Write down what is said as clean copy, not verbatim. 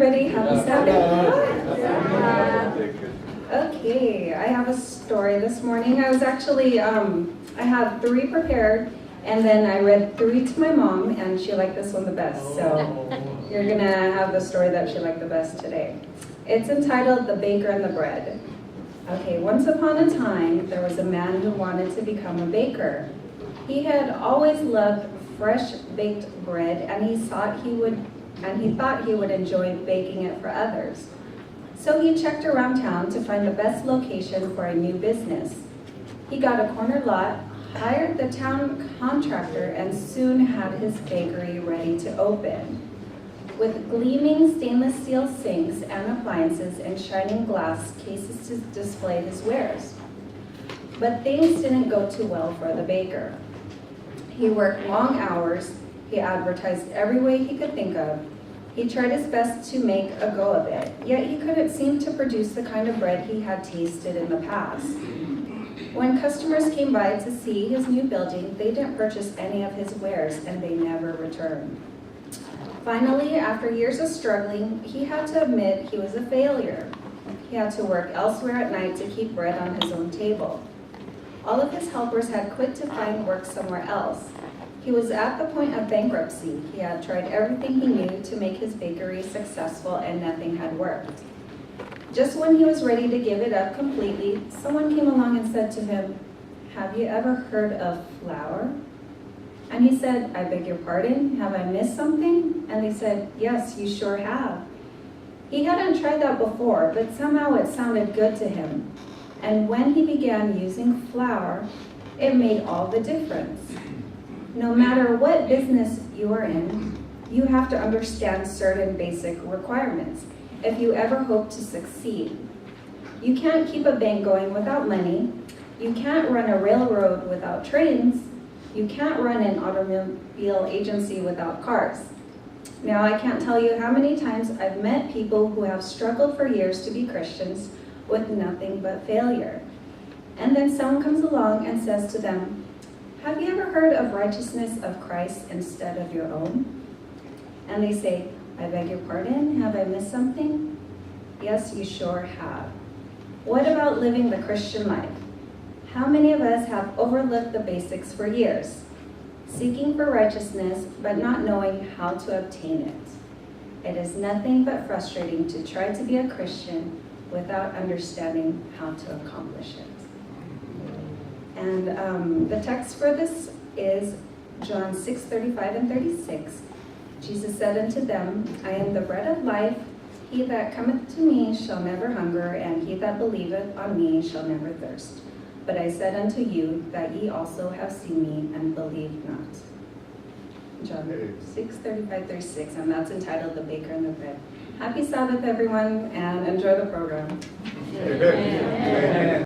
everybody. Happy Sabbath. Okay, I have a story this morning. I was actually, I had 3 prepared, and then I read 3 to my mom, and she liked this one the best. So you're going to have the story that she liked the best today. It's entitled The Baker and the Bread. Okay, once upon a time, there was a man who wanted to become a baker. He had always loved fresh baked bread, and he thought he would enjoy baking it for others. So he checked around town to find the best location for a new business. He got a corner lot, hired the town contractor, and soon had his bakery ready to open. With gleaming stainless steel sinks and appliances and shining glass cases to display his wares. But things didn't go too well for the baker. He worked long hours. He advertised every way he could think of. He tried his best to make a go of it, yet he couldn't seem to produce the kind of bread he had tasted in the past. When customers came by to see his new building, they didn't purchase any of his wares, and they never returned. Finally, after years of struggling, he had to admit he was a failure. He had to work elsewhere at night to keep bread on his own table. All of his helpers had quit to find work somewhere else. He was at the point of bankruptcy. He had tried everything he knew to make his bakery successful, and nothing had worked. Just when he was ready to give it up completely, someone came along and said to him, "Have you ever heard of flour?" And he said, "I beg your pardon, have I missed something?" And they said, "Yes, you sure have." He hadn't tried that before, but somehow it sounded good to him. And when he began using flour, it made all the difference. No matter what business you are in, you have to understand certain basic requirements if you ever hope to succeed. You can't keep a bank going without money. You can't run a railroad without trains. You can't run an automobile agency without cars. Now, I can't tell you how many times I've met people who have struggled for years to be Christians with nothing but failure. And then someone comes along and says to them, "Have you ever heard of righteousness of Christ instead of your own?" And they say, "I beg your pardon, have I missed something?" "Yes, you sure have." What about living the Christian life? How many of us have overlooked the basics for years, seeking for righteousness but not knowing how to obtain it? It is nothing but frustrating to try to be a Christian without understanding how to accomplish it. And the text for this is John 6:35 and 36. Jesus said unto them, "I am the bread of life. He that cometh to me shall never hunger, and he that believeth on me shall never thirst. But I said unto you that ye also have seen me and believe not." John 6:35-36, and that's entitled The Baker and the Bread. Happy Sabbath, everyone, and enjoy the program. Amen.